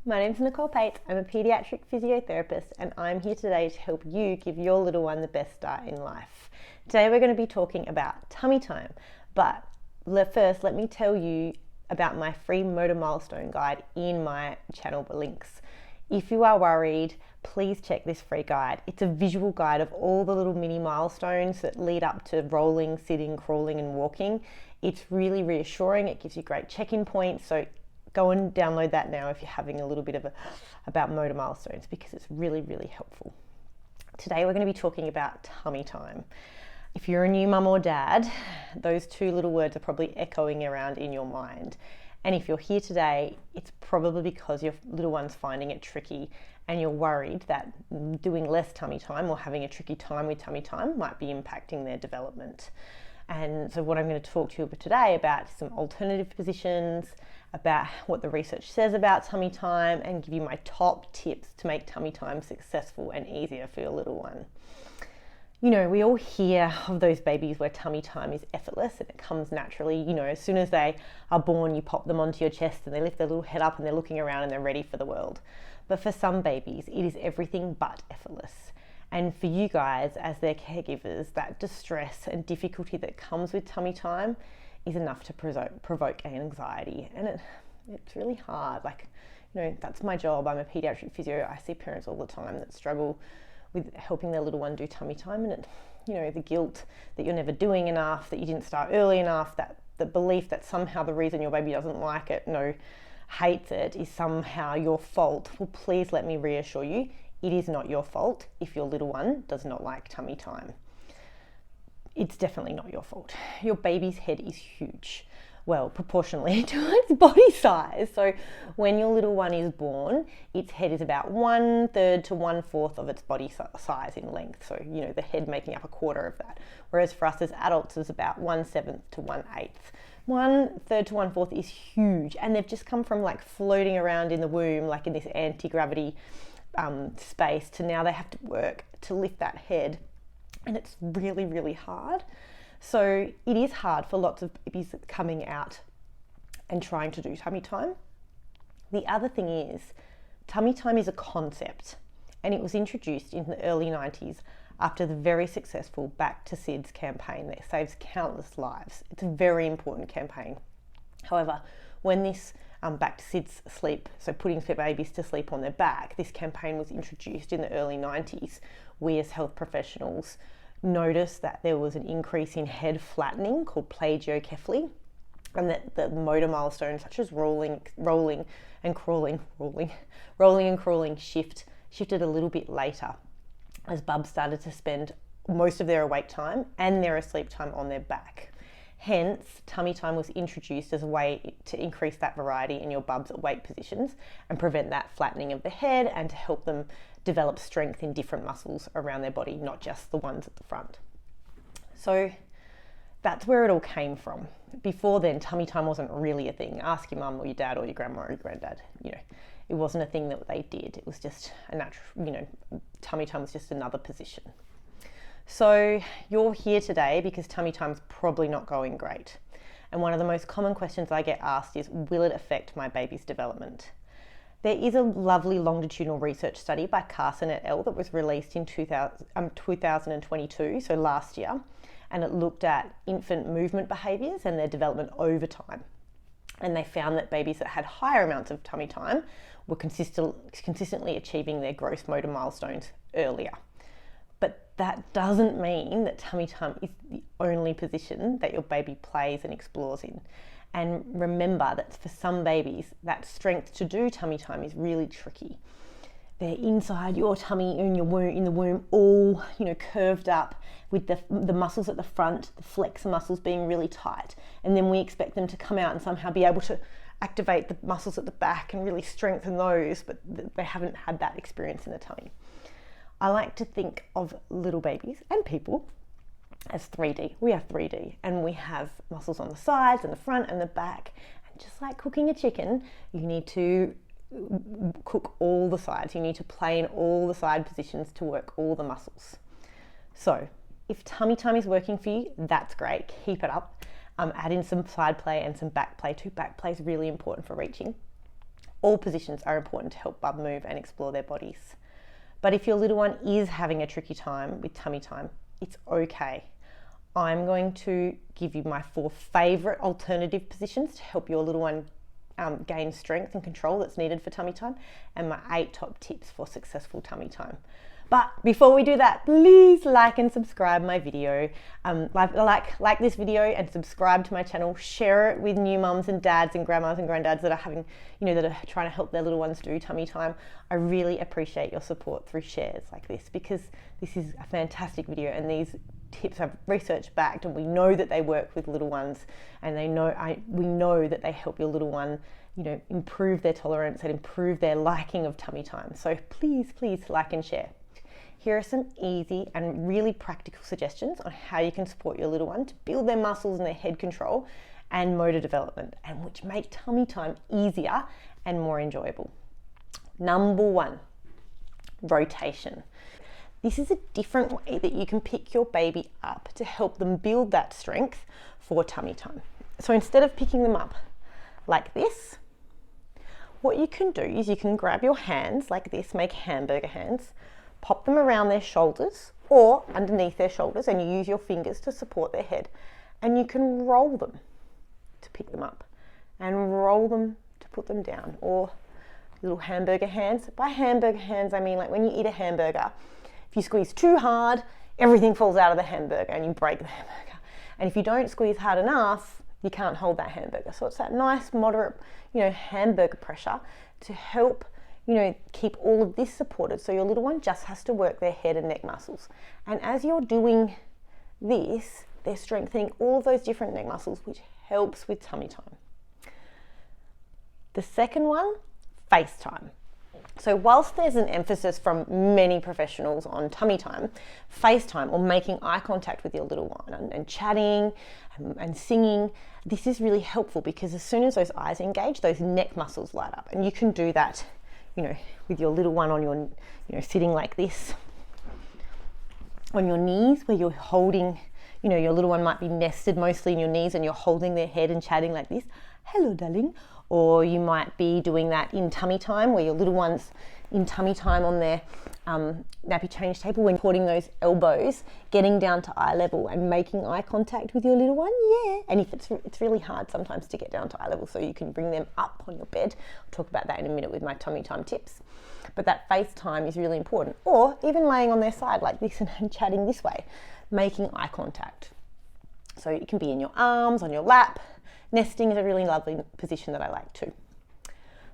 My name's Nicole Pate. I'm a paediatric physiotherapist and I'm here today to help you give your little one the best start in life. Today we're going to be talking about tummy time, but first let me tell you about my free motor milestone guide in my channel links. If you are worried, please check this free guide. It's a visual guide of all the little mini milestones that lead up to rolling, sitting, crawling and walking. It's really reassuring. It gives you great check-in points. So go and download that now if you're having a little bit of about motor milestones, because it's really, really helpful. Today we're going to be talking about tummy time. If you're a new mum or dad, those two little words are probably echoing around in your mind. And if you're here today, it's probably because your little one's finding it tricky and you're worried that doing less tummy time or having a tricky time with tummy time might be impacting their development. And so what I'm going to talk to you today about is some alternative positions, about what the research says about tummy time, and give you my top tips to make tummy time successful and easier for your little one. You know, we all hear of those babies where tummy time is effortless and it comes naturally. You know, as soon as they are born, you pop them onto your chest and they lift their little head up and they're looking around and they're ready for the world. But for some babies, it is everything but effortless. And for you guys, as their caregivers, that distress and difficulty that comes with tummy time is enough to provoke anxiety. And it's really hard. Like, you know, that's my job. I'm a paediatric physio. I see parents all the time that struggle with helping their little one do tummy time, and you know, the guilt that you're never doing enough, that you didn't start early enough, that the belief that somehow the reason your baby doesn't like it, hates it, is somehow your fault. Well, please let me reassure you, it is not your fault if your little one does not like tummy time. It's definitely not your fault. Your baby's head is huge. Well, proportionally to its body size. So when your little one is born, its head is about 1/3 to 1/4 of its body size in length. So, you know, the head making up 1/4 of that. Whereas for us as adults, it's about 1/7 to 1/8. 1/3 to 1/4 is huge. And they've just come from like floating around in the womb, like in this anti-gravity space, to now they have to work to lift that head. And it's really, really hard. So it is hard for lots of babies coming out and trying to do tummy time. The other thing is, tummy time is a concept, and it was introduced in the early 90s after the very successful Back to SIDS campaign that saves countless lives. It's a very important campaign. However, when this Back to SIDS sleep, so putting babies to sleep on their back, this campaign was introduced in the early 90s, we as health professionals noticed that there was an increase in head flattening called plagiocephaly, and that the motor milestones such as rolling and crawling shifted a little bit later as bubs started to spend most of their awake time and their asleep time on their back. Hence, tummy time was introduced as a way to increase that variety in your bub's awake positions and prevent that flattening of the head, and to help them develop strength in different muscles around their body, not just the ones at the front. So that's where it all came from. Before then, tummy time wasn't really a thing. Ask your mum or your dad or your grandma or your granddad. You know, it wasn't a thing that they did. It was just a natural, tummy time was just another position. So you're here today because tummy time's probably not going great. And one of the most common questions I get asked is, will it affect my baby's development? There is a lovely longitudinal research study by Carson et al. That was released in 2022, so last year, and it looked at infant movement behaviours and their development over time. And they found that babies that had higher amounts of tummy time were consistently achieving their gross motor milestones earlier. But that doesn't mean that tummy time is the only position that your baby plays and explores in. And remember that for some babies, that strength to do tummy time is really tricky. They're inside your tummy, in the womb, all curved up, with the muscles at the front, the flexor muscles being really tight. And then we expect them to come out and somehow be able to activate the muscles at the back and really strengthen those, but they haven't had that experience in the tummy. I like to think of little babies and people as 3D. We are 3D, and we have muscles on the sides and the front and the back. And just like cooking a chicken, you need to cook all the sides. You need to play in all the side positions to work all the muscles. So if tummy time is working for you, that's great. Keep it up. Add in some side play and some back play too. Back play is really important for reaching. All positions are important to help bub move and explore their bodies. But if your little one is having a tricky time with tummy time, it's okay. I'm going to give you my 4 favourite alternative positions to help your little one gain strength and control that's needed for tummy time, and my 8 top tips for successful tummy time. But before we do that, please like and subscribe my video. Like this video and subscribe to my channel. Share it with new mums and dads and grandmas and granddads that are having, that are trying to help their little ones do tummy time. I really appreciate your support through shares like this, because this is a fantastic video and these tips are research backed, and we know that they work with little ones, and we know that they help your little one improve their tolerance and improve their liking of tummy time. So please like and share. Here are some easy and really practical suggestions on how you can support your little one to build their muscles and their head control and motor development, and which make tummy time easier and more enjoyable. Number 1, rotation. This is a different way that you can pick your baby up to help them build that strength for tummy time. So instead of picking them up like this, what you can do is you can grab your hands like this, make hamburger hands, pop them around their shoulders or underneath their shoulders, and you use your fingers to support their head, and you can roll them to pick them up and roll them to put them down, or little hamburger hands. By hamburger hands, I mean like when you eat a hamburger, if you squeeze too hard, everything falls out of the hamburger and you break the hamburger. And if you don't squeeze hard enough, you can't hold that hamburger. So it's that nice moderate, hamburger pressure to help keep all of this supported. So your little one just has to work their head and neck muscles. And as you're doing this, they're strengthening all of those different neck muscles, which helps with tummy time. The second one, FaceTime. So whilst there's an emphasis from many professionals on tummy time, FaceTime, or making eye contact with your little one and chatting and singing, this is really helpful, because as soon as those eyes engage, those neck muscles light up. And you can do that with your little one on your, sitting like this on your knees, where you're holding, your little one might be nested mostly in your knees and you're holding their head and chatting like this. Hello, darling. Or you might be doing that in tummy time, where your little one's in tummy time on their nappy change table, when putting those elbows, getting down to eye level and making eye contact with your little one. Yeah. And if it's really hard sometimes to get down to eye level, so you can bring them up on your bed. I'll talk about that in a minute with my tummy time tips. But that FaceTime is really important. Or even laying on their side like this and chatting this way, making eye contact. So it can be in your arms, on your lap. Nesting is a really lovely position that I like too.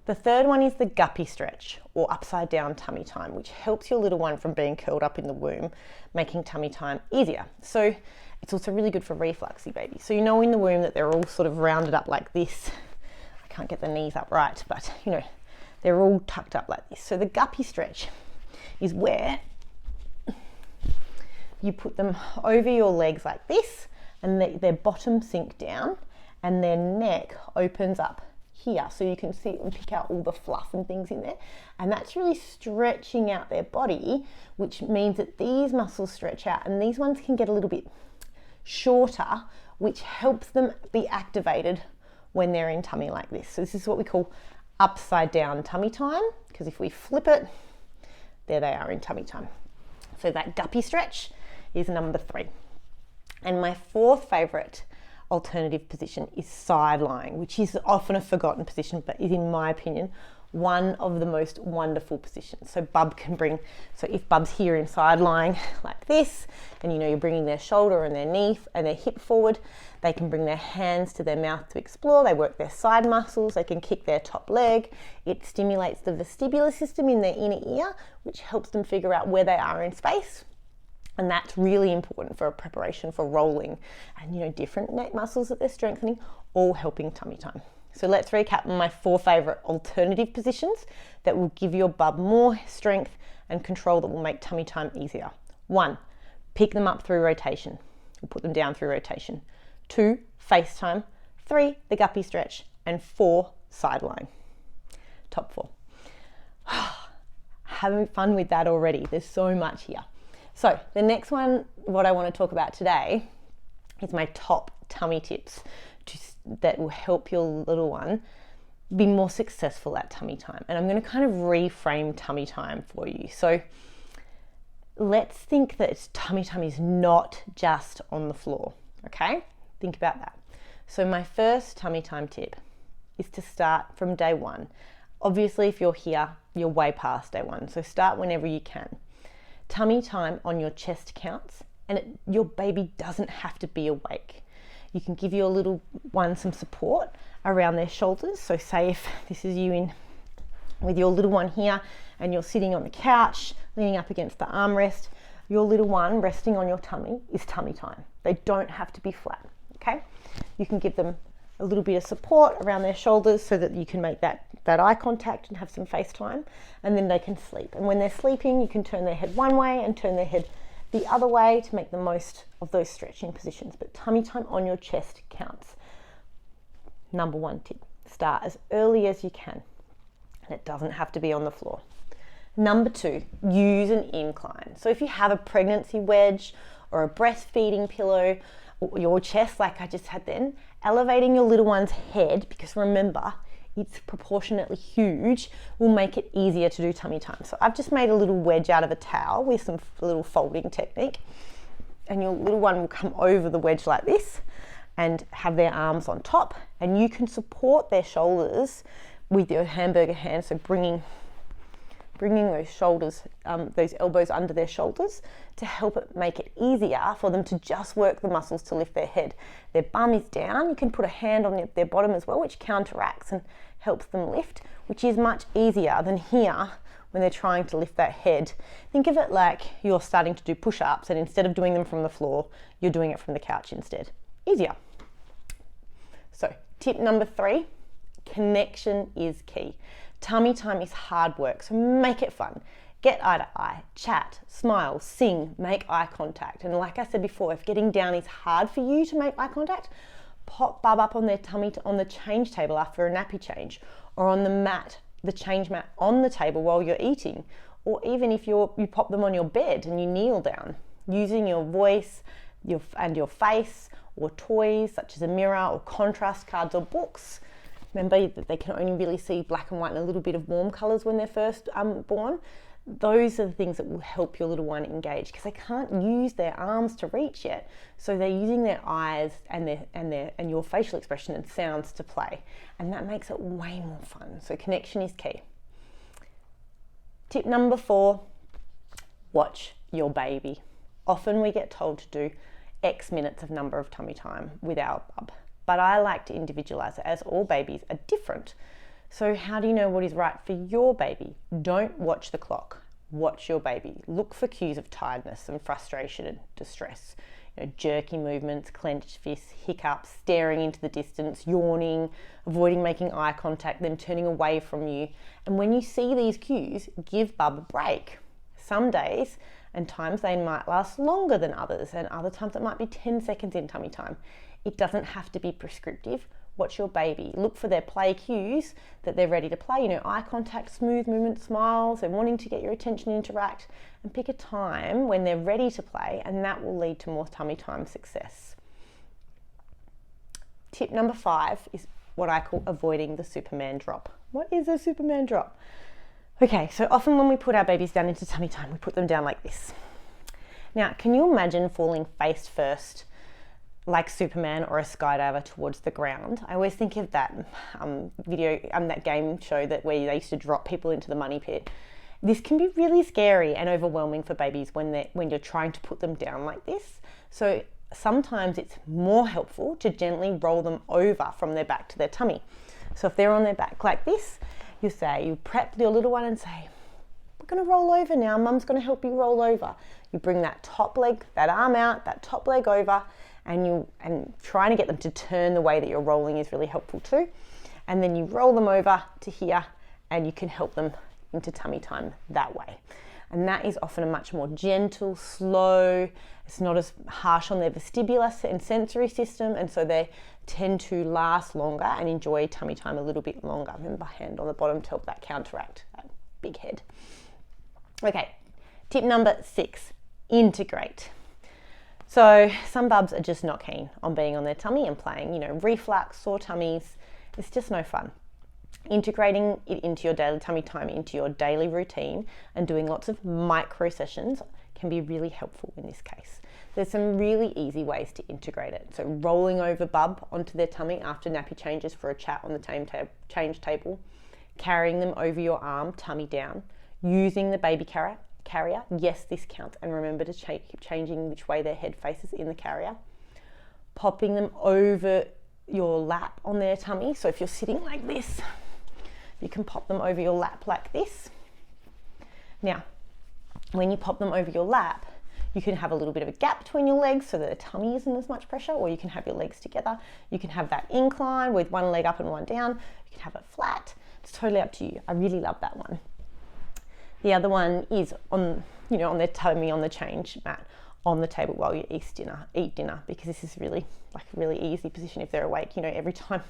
The third one is the guppy stretch, or upside down tummy time, which helps your little one from being curled up in the womb, making tummy time easier. So it's also really good for refluxy babies. So in the womb that they're all sort of rounded up like this. I can't get the knees up right, but they're all tucked up like this. So the guppy stretch is where you put them over your legs like this, and their bottom sink down and their neck opens up here, so you can see and pick out all the fluff and things in there, and that's really stretching out their body, which means that these muscles stretch out, and these ones can get a little bit shorter, which helps them be activated when they're in tummy like this. So this is what we call upside down tummy time, because if we flip it, there they are in tummy time. So that guppy stretch is number 3. And my 4th favorite alternative position is side lying, which is often a forgotten position, but is, in my opinion, one of the most wonderful positions. So if Bub's here in side lying like this, and you're bringing their shoulder and their knee and their hip forward, they can bring their hands to their mouth to explore. They work their side muscles. They can kick their top leg. It stimulates the vestibular system in their inner ear, which helps them figure out where they are in space. And that's really important for a preparation for rolling, and different neck muscles that they're strengthening, all helping tummy time. So let's recap my 4 favorite alternative positions that will give your bub more strength and control, that will make tummy time easier. 1, pick them up through rotation, or put them down through rotation. 2, FaceTime. 3, the guppy stretch. And 4, sideline. Top 4. Having fun with that already. There's so much here. So the next one, what I want to talk about today, is my top tummy tips that will help your little one be more successful at tummy time. And I'm going to kind of reframe tummy time for you. So let's think that tummy time is not just on the floor, okay? Think about that. So my first tummy time tip is to start from day one. Obviously, if you're here, you're way past day one, so start whenever you can. Tummy time on your chest counts, and your baby doesn't have to be awake. You can give your little one some support around their shoulders. So say if this is you in with your little one here and you're sitting on the couch, leaning up against the armrest, your little one resting on your tummy is tummy time. They don't have to be flat, okay? You can give them a little bit of support around their shoulders so that you can make that eye contact and have some FaceTime, and then they can sleep. And when they're sleeping, you can turn their head one way and turn their head the other way to make the most of those stretching positions. But tummy time on your chest counts. Number one tip, start as early as you can. And it doesn't have to be on the floor. Number two, use an incline. So if you have a pregnancy wedge or a breastfeeding pillow, or your chest like I just had then, elevating your little one's head, because remember, it's proportionately huge, will make it easier to do tummy time. So I've just made a little wedge out of a towel with some little folding technique, and your little one will come over the wedge like this and have their arms on top, and you can support their shoulders with your hamburger hand, so bringing those shoulders, those elbows under their shoulders to help it make it easier for them to just work the muscles to lift their head. Their bum is down. You can put a hand on their bottom as well, which counteracts and helps them lift, which is much easier than here when they're trying to lift that head. Think of it like you're starting to do push-ups, and instead of doing them from the floor, you're doing it from the couch instead. Easier. So tip number 3, connection is key. Tummy time is hard work, so make it fun. Get eye to eye, chat, smile, sing, make eye contact. And like I said before, if getting down is hard for you to make eye contact, pop Bub up on their tummy on the change table after a nappy change, or on the mat, the change mat on the table while you're eating, or even if you pop them on your bed and you kneel down, using your voice and your face, or toys such as a mirror or contrast cards or books. Remember that they can only really see black and white and a little bit of warm colours when they're first born. Those are the things that will help your little one engage, because they can't use their arms to reach yet. So they're using their eyes and your facial expression and sounds to play. And that makes it way more fun. So connection is key. Tip number 4, watch your baby. Often we get told to do X minutes of number of tummy time with our bub. But I like to individualize it, as all babies are different. So how do you know what is right for your baby? Don't watch the clock. Watch your baby. Look for cues of tiredness and frustration and distress. Jerky movements, clenched fists, hiccups, staring into the distance, yawning, avoiding making eye contact, then turning away from you. And when you see these cues, give bub a break. Some days and times they might last longer than others, and other times it might be 10 seconds in tummy time. It doesn't have to be prescriptive. Watch your baby. Look for their play cues that they're ready to play. Eye contact, smooth movement, smiles. They're wanting to get your attention and interact. And pick a time when they're ready to play, and that will lead to more tummy time success. Tip number 5 is what I call avoiding the Superman drop. What is a Superman drop? Okay, so often when we put our babies down into tummy time, we put them down like this. Now, can you imagine falling face first like Superman or a skydiver towards the ground? I always think of that that game show where they used to drop people into the money pit. This can be really scary and overwhelming for babies when you're trying to put them down like this. So sometimes it's more helpful to gently roll them over from their back to their tummy. So if they're on their back like this, you prep your little one and say, we're going to roll over now. Mum's going to help you roll over. You bring that top leg, that arm out, that top leg over, and trying to get them to turn the way that you're rolling is really helpful too. And then you roll them over to here, and you can help them into tummy time that way. And that is often a much more gentle, slow, it's not as harsh on their vestibular and sensory system, and so they tend to last longer and enjoy tummy time a little bit longer. Remember, hand on the bottom to help that counteract that big head. Okay, tip number 6, integrate. So some bubs are just not keen on being on their tummy and playing, reflux, sore tummies. It's just no fun. Integrating it into your daily tummy time, into your daily routine, and doing lots of micro sessions can be really helpful in this case. There's some really easy ways to integrate it. So rolling over bub onto their tummy after nappy changes for a chat on the change table, carrying them over your arm, tummy down, using the baby carrier. Yes, this counts, and remember to keep changing which way their head faces in the carrier. Popping them over your lap on their tummy. So if you're sitting like this, you can pop them over your lap like this. Now, when you pop them over your lap, you can have a little bit of a gap between your legs so that the tummy isn't as much pressure, or you can have your legs together. You can have that incline with one leg up and one down. You can have it flat. It's totally up to you. I really love that one. The other one is on their tummy on the change mat on the table while you eat dinner, because this is really like a really easy position if they're awake. Every time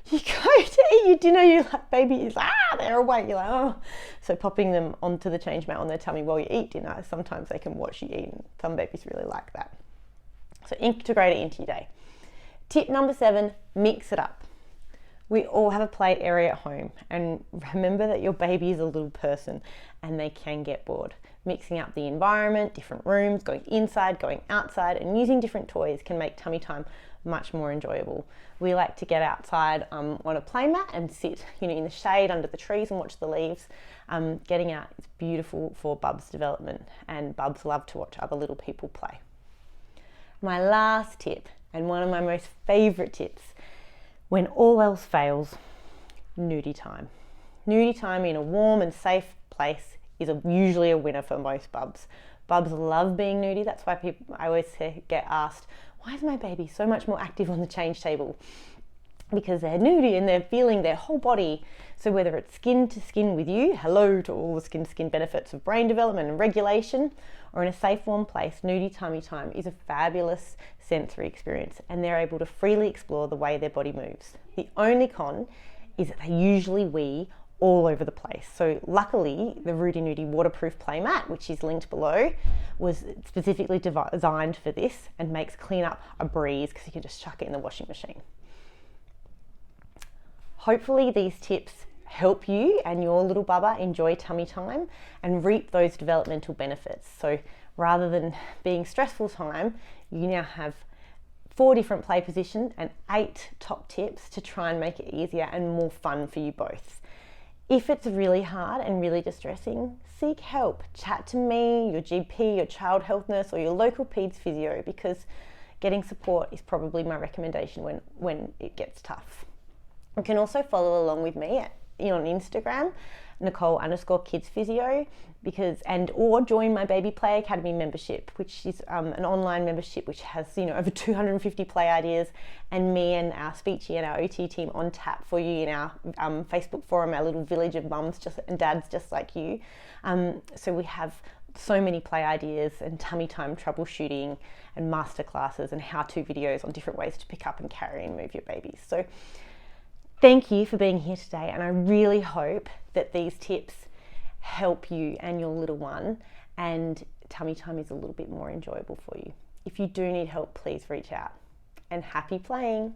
you go to eat your dinner, you're like, baby is they're awake. You're like, oh. So popping them onto the change mat on their tummy while you eat dinner, sometimes they can watch you eat, and some babies really like that. So integrate it into your day. Tip number 7, mix it up. We all have a play area at home, and remember that your baby is a little person and they can get bored. Mixing up the environment, different rooms, going inside, going outside, and using different toys can make tummy time much more enjoyable. We like to get outside on a playmat and sit in the shade under the trees and watch the leaves. Getting out is beautiful for Bub's development, and Bubs love to watch other little people play. My last tip, and one of my most favourite tips, when all else fails, Nudie time. Nudie time in a warm and safe place is usually a winner for most Bubs. Bubs love being nudie. That's why I always get asked, why is my baby so much more active on the change table? Because they're nudie and they're feeling their whole body. So whether it's skin to skin with you, hello to all the skin to skin benefits of brain development and regulation, or in a safe, warm place, Nudie tummy time is a fabulous sensory experience, and they're able to freely explore the way their body moves. The only con is that they usually wee all over the place. So luckily, the Rudie Nudie waterproof playmat, which is linked below, was specifically designed for this and makes cleanup a breeze because you can just chuck it in the washing machine. Hopefully these tips help you and your little bubba enjoy tummy time and reap those developmental benefits. So rather than being stressful time, you now have 4 different play positions and 8 top tips to try and make it easier and more fun for you both. If it's really hard and really distressing, seek help. Chat to me, your GP, your child health nurse, or your local peds physio, because getting support is probably my recommendation when it gets tough. You can also follow along with me on Instagram, Nicole_kidsphysio, or join my Baby Play Academy membership, which is an online membership which has over 250 play ideas, and me and our Speechy and our OT team on tap for you in our Facebook forum, our little village of mums and dads just like you. So we have so many play ideas and tummy time troubleshooting and masterclasses and how-to videos on different ways to pick up and carry and move your babies. So thank you for being here today, and I really hope that these tips help you and your little one, and tummy time is a little bit more enjoyable for you. If you do need help, please reach out, and happy playing.